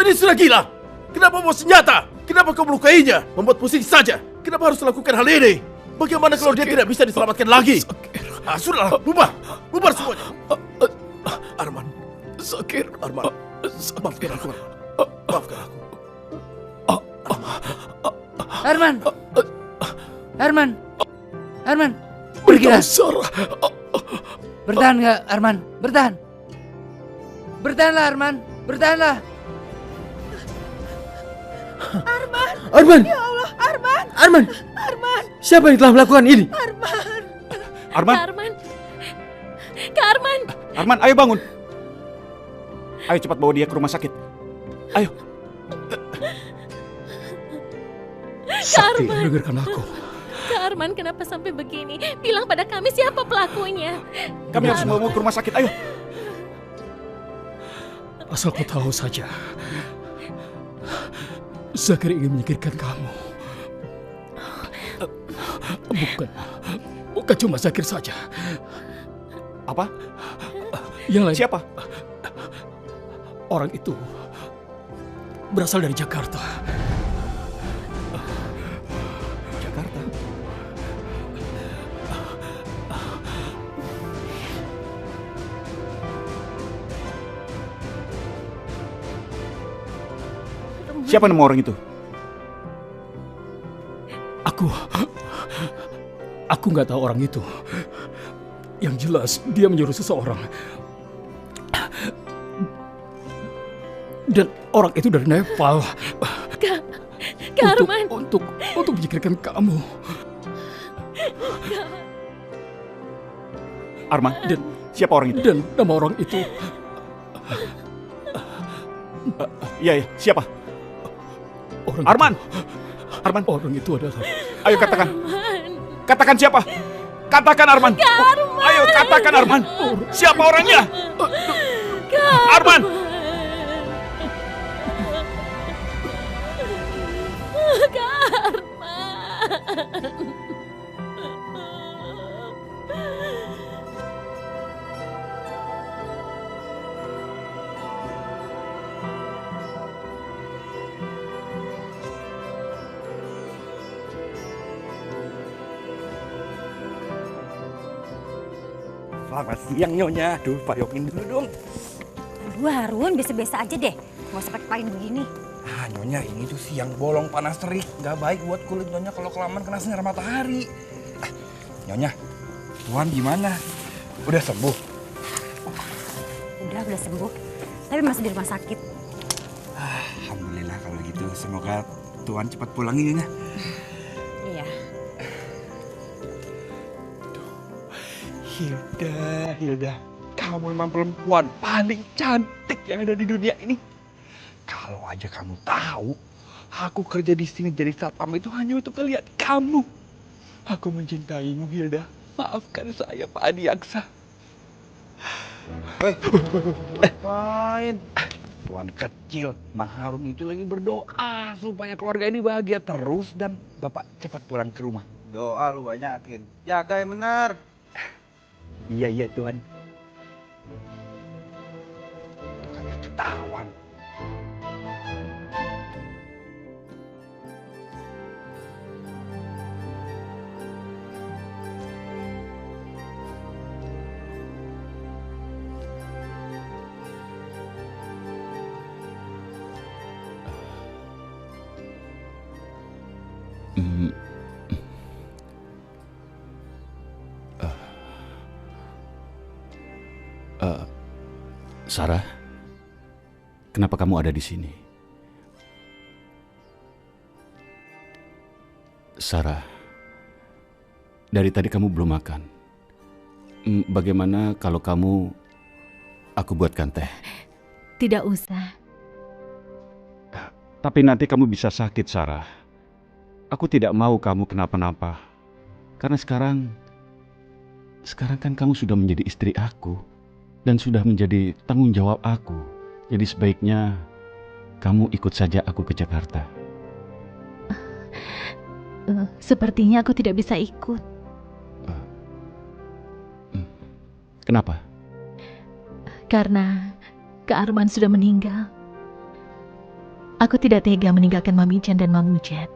Speaker 15: Ini sudah gila. Kenapa bawa senjata? Kenapa kau melukainya? Membuat pusing saja. Kenapa harus melakukan hal ini? Bagaimana kalau dia tidak bisa diselamatkan lagi? Sudahlah, bubar. Bubar semuanya. Arman.
Speaker 16: Zakir.
Speaker 15: Arman. Maafkan aku. Maafkan aku.
Speaker 9: Herman. Herman. Herman. Pergilah.
Speaker 16: Sarah.
Speaker 4: Bertahan nggak, Arman? Bertahan. Bertahanlah, Arman. Bertahanlah.
Speaker 1: Arman!
Speaker 8: Arman!
Speaker 1: Ya Allah, Arman!
Speaker 8: Arman!
Speaker 1: Arman!
Speaker 8: Siapa yang telah melakukan ini?
Speaker 1: Arman!
Speaker 5: Arman!
Speaker 2: Kak Arman! Kak Arman!
Speaker 5: Arman, ayo bangun. Ayo cepat bawa dia ke rumah sakit. Ayo.
Speaker 2: Kak Arman!
Speaker 16: Dengarkan aku.
Speaker 2: Kak Arman, kenapa sampai begini? Bilang pada kami siapa pelakunya.
Speaker 5: Kami harus membawa ke rumah sakit, ayo.
Speaker 16: Asal kau tahu saja, Zakir ingin menyingkirkan kamu. Bukan cuma Zakir saja.
Speaker 5: Apa?
Speaker 16: Yang lain.
Speaker 5: Siapa?
Speaker 16: Orang itu berasal dari Jakarta.
Speaker 5: Jakarta? Siapa nama orang itu?
Speaker 16: Aku nggak tahu orang itu. Yang jelas dia menyuruh seseorang. Dan orang itu dari Nepal.
Speaker 2: Kak Arman.
Speaker 16: Untuk menyingkirkan kamu.
Speaker 5: Arman, dan siapa orang itu?
Speaker 16: Dan nama orang itu.
Speaker 5: Iya, siapa?
Speaker 16: Orang
Speaker 5: Arman!
Speaker 16: Itu,
Speaker 5: Arman!
Speaker 16: Orang itu adalah...
Speaker 5: Ayo katakan. Katakan siapa? Katakan Arman. Ayo katakan Arman. Siapa orangnya? Arman!
Speaker 2: Kak Arman.
Speaker 17: Selamat siang Nyonya. Aduh, payokin dulu dong.
Speaker 12: Aduh Harun, biasa-biasa aja deh. Nggak usah pakai begini.
Speaker 17: Ah Nyonya, ini tuh siang bolong panas terik. Gak baik buat kulit Nyonya kalau kelamaan kena sinar matahari. Nyonya, Tuan gimana? Udah sembuh?
Speaker 12: Udah sembuh. Tapi masih di rumah sakit.
Speaker 17: Alhamdulillah kalau gitu. Semoga Tuan cepat pulang ya Nyonya.
Speaker 12: Iya.
Speaker 17: Hilda, kamu memang perempuan paling cantik yang ada di dunia ini. Kalau aja kamu tahu, aku kerja di sini jadi satpam itu hanya untuk melihat kamu. Aku mencintaimu, Hilda. Maafkan saya, Pak Adiaksa. Ngapain? Tuan kecil, Mang Harun itu lagi berdoa supaya keluarga ini bahagia terus dan Bapak cepat pulang ke rumah.
Speaker 3: Doa lu banyakin. Jaga yang benar.
Speaker 17: Iya Tuan. Bukan ketahuan.
Speaker 5: Sarah, kenapa kamu ada di sini? Sarah, dari tadi kamu belum makan. Bagaimana kalau aku buatkan teh?
Speaker 12: Tidak usah.
Speaker 5: Tapi nanti kamu bisa sakit, Sarah. Aku tidak mau kamu kenapa-napa. Karena sekarang kan kamu sudah menjadi istri aku. Dan sudah menjadi tanggung jawab aku. Jadi sebaiknya kamu ikut saja aku ke Jakarta.
Speaker 12: Sepertinya aku tidak bisa ikut.
Speaker 5: Kenapa?
Speaker 12: Karena Kak Arman sudah meninggal. Aku tidak tega meninggalkan Mami Chan dan Mang Ujat.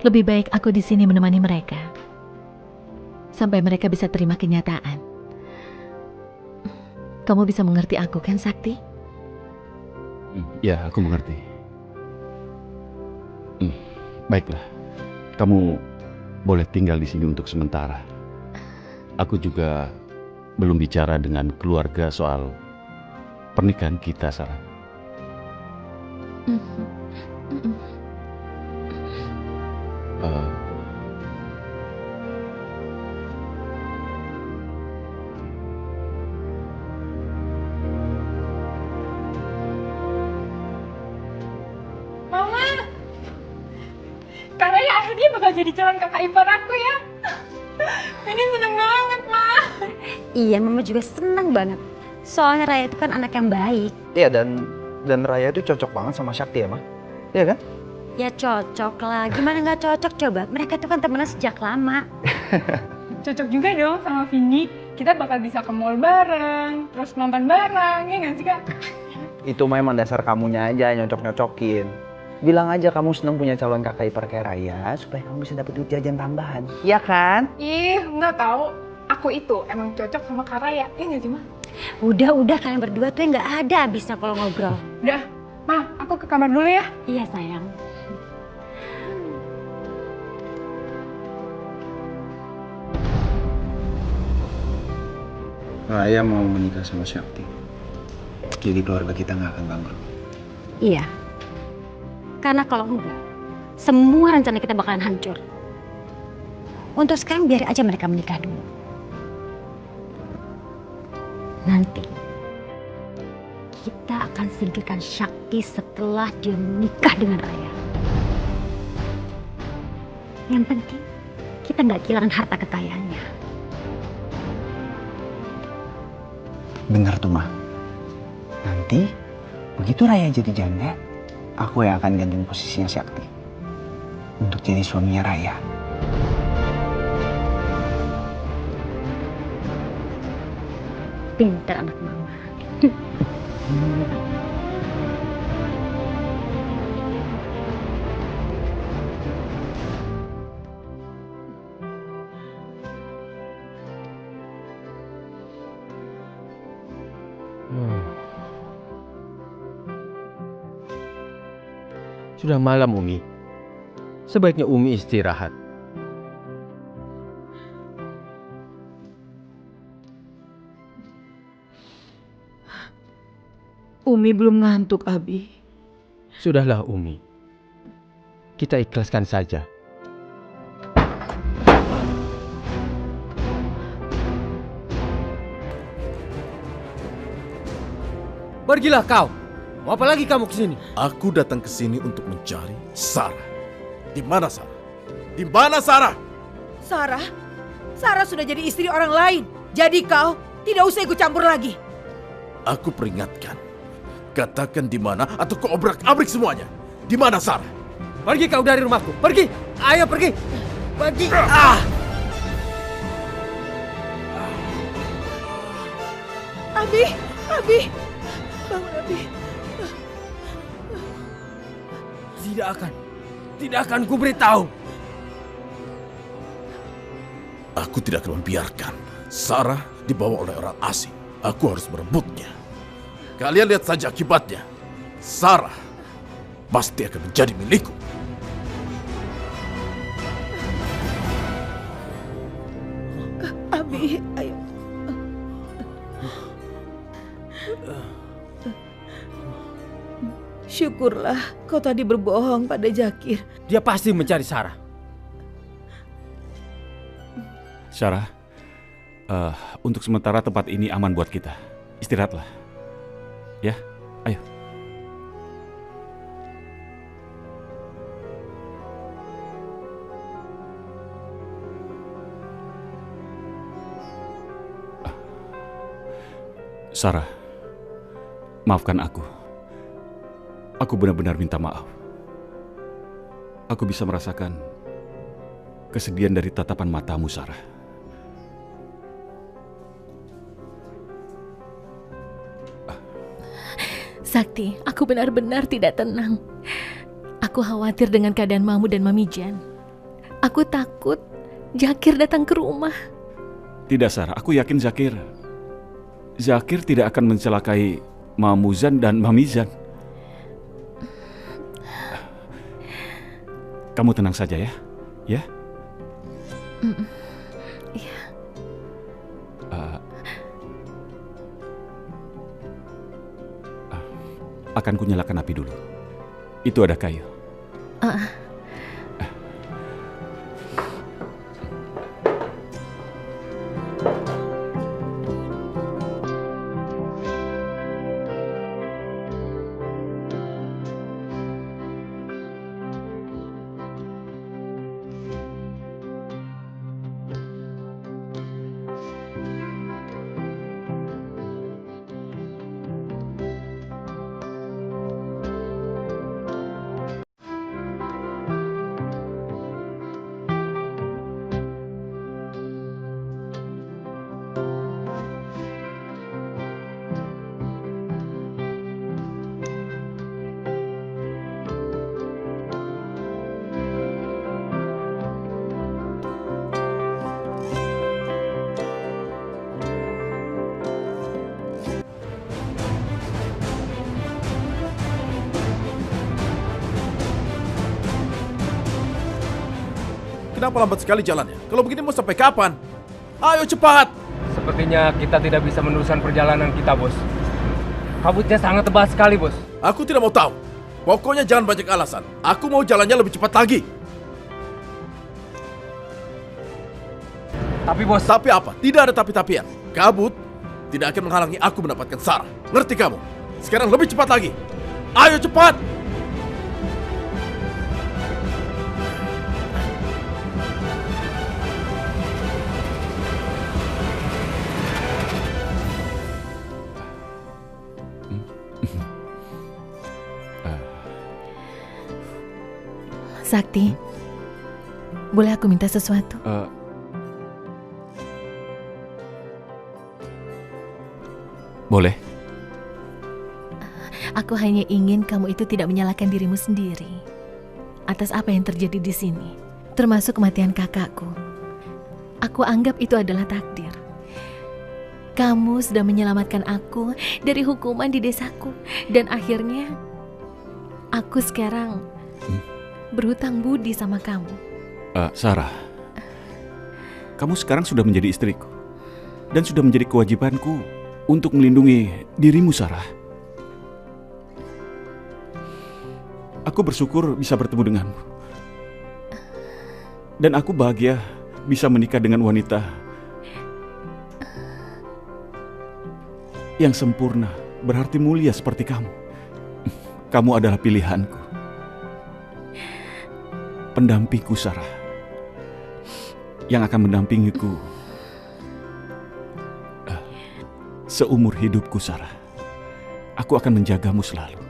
Speaker 12: Lebih baik aku di sini menemani mereka. Sampai mereka bisa terima kenyataan. Kamu bisa mengerti aku kan, Sakti?
Speaker 5: Ya, aku mengerti. Baiklah, kamu boleh tinggal di sini untuk sementara. Aku juga belum bicara dengan keluarga soal pernikahan kita, Sarah.
Speaker 18: Mama, Kak Raya akhirnya bakal jadi calon kakak ipar aku ya. Ini seneng banget, Ma.
Speaker 19: Iya, Mama juga senang banget. Soalnya Raya itu kan anak yang baik.
Speaker 3: Iya, dan Raya itu cocok banget sama Sakti ya, Ma? Iya kan?
Speaker 19: Ya cocok lah, gimana nggak cocok coba? Mereka itu kan temenan sejak lama.
Speaker 18: Cocok juga dong sama Vini. Kita bakal bisa ke mall bareng, terus nonton bareng, ya nggak sih, Kak?
Speaker 3: Itu memang dasar kamunya aja nyocok-nyocokin. Bilang aja kamu seneng punya calon kakak ipar kayak Raya supaya kamu bisa dapet duit jajan tambahan. Iya kan?
Speaker 18: Ih, nggak tahu. Aku itu emang cocok sama Kak Raya, ya nggak sih, Ma?
Speaker 19: Udah kalian berdua tuh nggak ada habisnya kalau ngobrol.
Speaker 18: Udah, Ma, aku ke kamar dulu ya.
Speaker 19: Iya, sayang.
Speaker 3: Raya mau menikah sama Sakti. Jadi keluarga kita nggak akan bangkrut.
Speaker 19: Iya. Karena kalau enggak, semua rencana kita bakalan hancur. Untuk sekarang biar aja mereka menikah dulu. Nanti kita akan singkirkan Sakti setelah dia menikah dengan Raya. Yang penting kita nggak kehilangan harta kekayaannya.
Speaker 3: Bener tuh, Ma. Nanti begitu Raya jadi janda, aku yang akan gantiin posisinya Sakti untuk jadi suaminya Raya.
Speaker 19: Pintar anak Mama.
Speaker 8: Sudah malam, Umi. Sebaiknya Umi istirahat.
Speaker 1: Umi belum ngantuk, Abi.
Speaker 8: Sudahlah, Umi. Kita ikhlaskan saja. Pergilah kau. Mau apa lagi kamu kesini?
Speaker 15: Aku datang ke sini untuk mencari Sarah. Di mana Sarah? Di mana Sarah?
Speaker 1: Sarah? Sarah sudah jadi istri orang lain. Jadi kau tidak usah ikut campur lagi.
Speaker 15: Aku peringatkan. Katakan di mana atau kau obrak-abrik semuanya. Di mana Sarah?
Speaker 8: Pergi kau dari rumahku. Pergi. Ayo pergi. Pergi.
Speaker 1: Abi, Abi. Bangun, Abi.
Speaker 8: Tidak akan ku beritahu.
Speaker 15: Aku tidak akan membiarkan Sarah dibawa oleh orang asing. Aku harus merebutnya. Kalian lihat saja akibatnya. Sarah pasti akan menjadi milikku.
Speaker 1: Abi, ayo. Syukurlah kau tadi berbohong pada Jakir.
Speaker 8: Dia pasti mencari Sarah.
Speaker 5: Sarah, untuk sementara tempat ini aman buat kita. Istirahatlah. Ya, ayo. Sarah, maafkan aku. Aku benar-benar minta maaf. Aku bisa merasakan kesedihan dari tatapan matamu, Sarah.
Speaker 2: Sakti, aku benar-benar tidak tenang. Aku khawatir dengan keadaan Mamu dan Mami Jan. Aku takut Jakir datang ke rumah.
Speaker 5: Tidak, Sarah. Aku yakin Zakir tidak akan mencelakai Mamu Zan dan Mami Zan. Kamu tenang saja ya. Ya?
Speaker 2: Iya.
Speaker 5: Akan kunyalakan api dulu. Itu ada kayu.
Speaker 15: Kenapa lambat sekali jalannya? Kalau begini mau sampai kapan? Ayo cepat!
Speaker 20: Sepertinya kita tidak bisa meneruskan perjalanan kita, Bos. Kabutnya sangat tebal sekali, Bos.
Speaker 15: Aku tidak mau tahu. Pokoknya jangan banyak alasan. Aku mau jalannya lebih cepat lagi.
Speaker 20: Tapi, Bos...
Speaker 15: Tapi apa? Tidak ada tapi-tapian. Kabut tidak akan menghalangi aku mendapatkan Sarah. Ngerti kamu? Sekarang lebih cepat lagi. Ayo cepat!
Speaker 13: Sakti, boleh aku minta sesuatu?
Speaker 5: Boleh.
Speaker 13: Aku hanya ingin kamu itu tidak menyalahkan dirimu sendiri atas apa yang terjadi di sini, termasuk kematian kakakku. Aku anggap itu adalah takdir. Kamu sudah menyelamatkan aku dari hukuman di desaku, dan akhirnya aku sekarang berhutang budi sama kamu.
Speaker 5: Sarah, kamu sekarang sudah menjadi istriku dan sudah menjadi kewajibanku untuk melindungi dirimu, Sarah. Aku bersyukur bisa bertemu denganmu. Dan aku bahagia bisa menikah dengan wanita yang sempurna, berarti mulia seperti kamu. Kamu adalah pilihanku. Pendampingku, Sarah. Yang akan mendampingiku seumur hidupku, Sarah. Aku akan menjagamu selalu.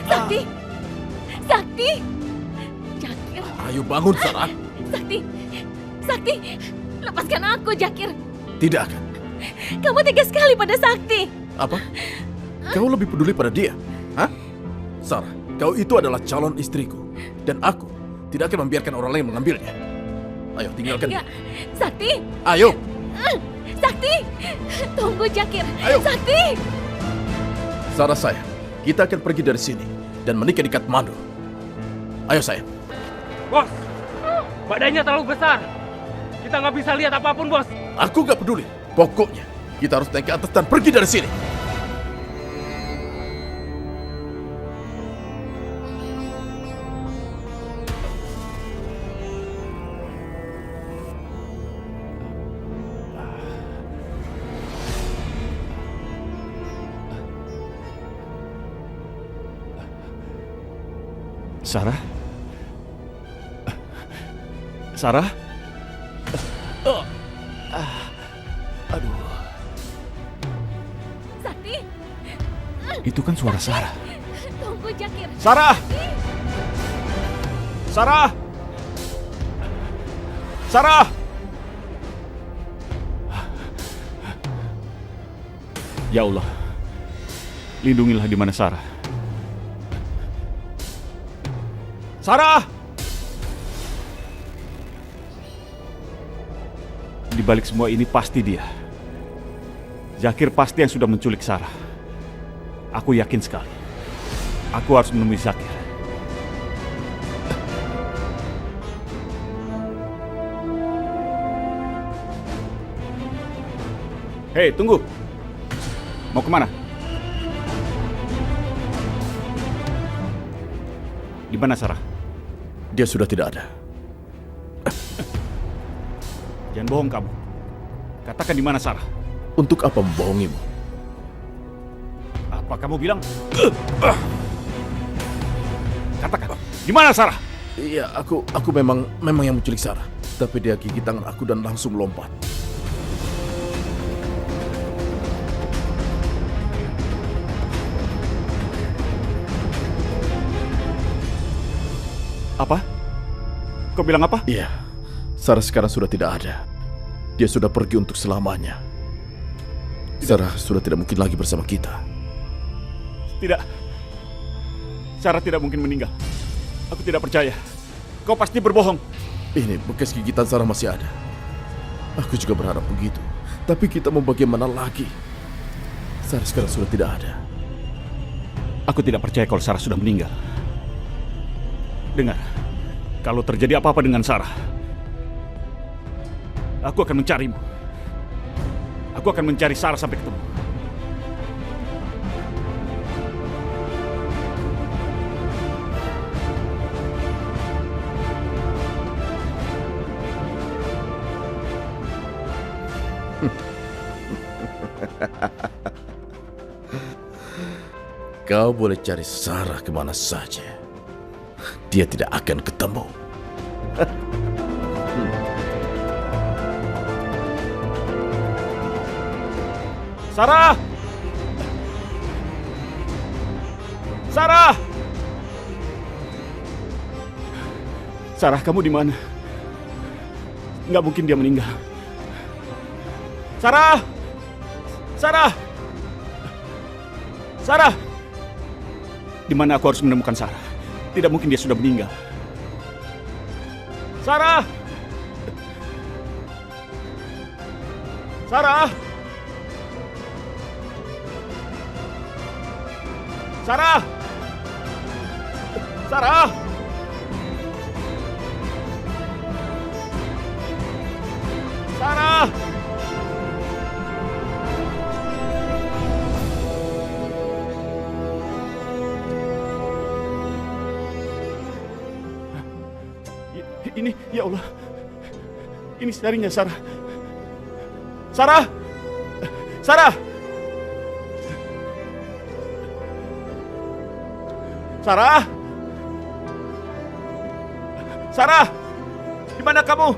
Speaker 13: Sakti! Sakti! Jakir!
Speaker 15: Ayo bangun, Sarah.
Speaker 13: Sakti! Sakti! Lepaskan aku, Jakir!
Speaker 15: Tidak akan.
Speaker 13: Kamu tega sekali pada Sakti!
Speaker 15: Apa? Kau lebih peduli pada dia? Hah? Sarah, kau itu adalah calon istriku. Dan aku tidak akan membiarkan orang lain mengambilnya. Ayo, tinggalkan dia.
Speaker 13: Sakti!
Speaker 15: Ayo!
Speaker 13: Sakti! Tunggu, Jakir!
Speaker 15: Ayo.
Speaker 13: Sakti!
Speaker 15: Sarah sayang, kita akan pergi dari sini dan menikah di Kathmandu. Ayo sayang.
Speaker 20: Bos, badannya terlalu besar. Kita nggak bisa lihat apapun, Bos.
Speaker 15: Aku nggak peduli. Pokoknya kita harus naik ke atas dan pergi dari sini.
Speaker 5: Sarah? Sarah? Aduh.
Speaker 2: Sakti!
Speaker 5: Itu kan suara Sarah.
Speaker 2: Tunggu, Jakir.
Speaker 5: Sarah! Sarah! Sarah! Ya Allah, lindungilah di mana Sarah. Sarah! Di balik semua ini pasti dia. Zakir pasti yang sudah menculik Sarah. Aku yakin sekali. Aku harus menemui Zakir. Hei, tunggu. Mau kemana? Di mana Sarah?
Speaker 15: Dia sudah tidak ada.
Speaker 5: Jangan bohong kamu. Katakan di mana Sarah?
Speaker 15: Untuk apa membohongimu?
Speaker 5: Apa kamu bilang? Katakan, di mana Sarah?
Speaker 15: Iya, aku memang yang menculik Sarah. Tapi dia gigit tangan aku dan langsung lompat.
Speaker 5: Apa? Kau bilang apa?
Speaker 15: Iya, Sarah sekarang sudah tidak ada. Dia sudah pergi untuk selamanya. Sarah sudah tidak mungkin lagi bersama kita.
Speaker 5: Tidak. Sarah tidak mungkin meninggal. Aku tidak percaya. Kau pasti berbohong.
Speaker 15: Ini bekas gigitan Sarah masih ada. Aku juga berharap begitu. Tapi kita mau bagaimana lagi? Sarah sekarang sudah tidak ada.
Speaker 5: Aku tidak percaya kalau Sarah sudah meninggal. Dengar, kalau terjadi apa-apa dengan Sarah, aku akan mencarimu. Aku akan mencari Sarah sampai ketemu.
Speaker 15: Kau boleh cari Sarah kemana saja. Dia tidak akan ketemu.
Speaker 5: Sarah! Sarah! Sarah, kamu di mana? Nggak mungkin dia meninggal. Sarah! Sarah! Sarah! Di mana aku harus menemukan Sarah? Tidak mungkin dia sudah meninggal. Sarah! Sarah! Sarah! Sarah! Sarah! Ini, ya Allah. Ini darinya Sarah. Sarah! Sarah! Sarah! Sarah! Di mana kamu?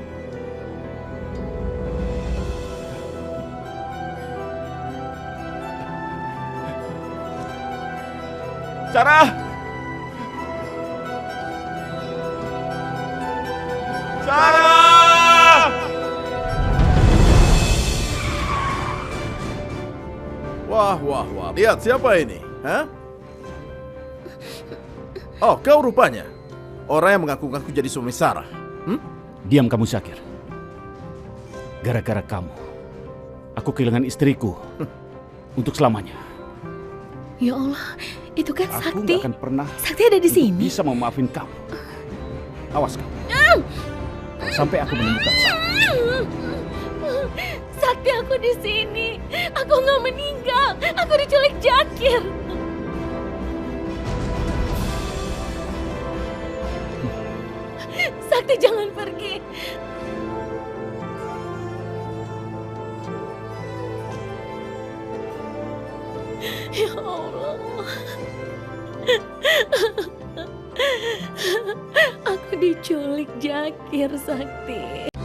Speaker 5: Sarah! Sarah!
Speaker 15: Wah. Lihat siapa ini? Hah? Oh, kau rupanya. Orang yang mengaku-ngaku jadi suami Sarah.
Speaker 5: Diam kamu, Zakir. Gara-gara kamu, aku kehilangan istriku untuk selamanya.
Speaker 2: Ya Allah, itu kan
Speaker 5: Aku
Speaker 2: Sakti.
Speaker 5: nggak akan pernah
Speaker 2: Sakti ada di sini.
Speaker 5: bisa memaafin kamu. Awas kamu. Kalau sampai aku menemukan Sarah.
Speaker 2: Sakti, aku di sini. Aku nggak meninggal. Aku diculik Jakir. Sakti, jangan pergi. Ya Allah. berakhir, Sakti.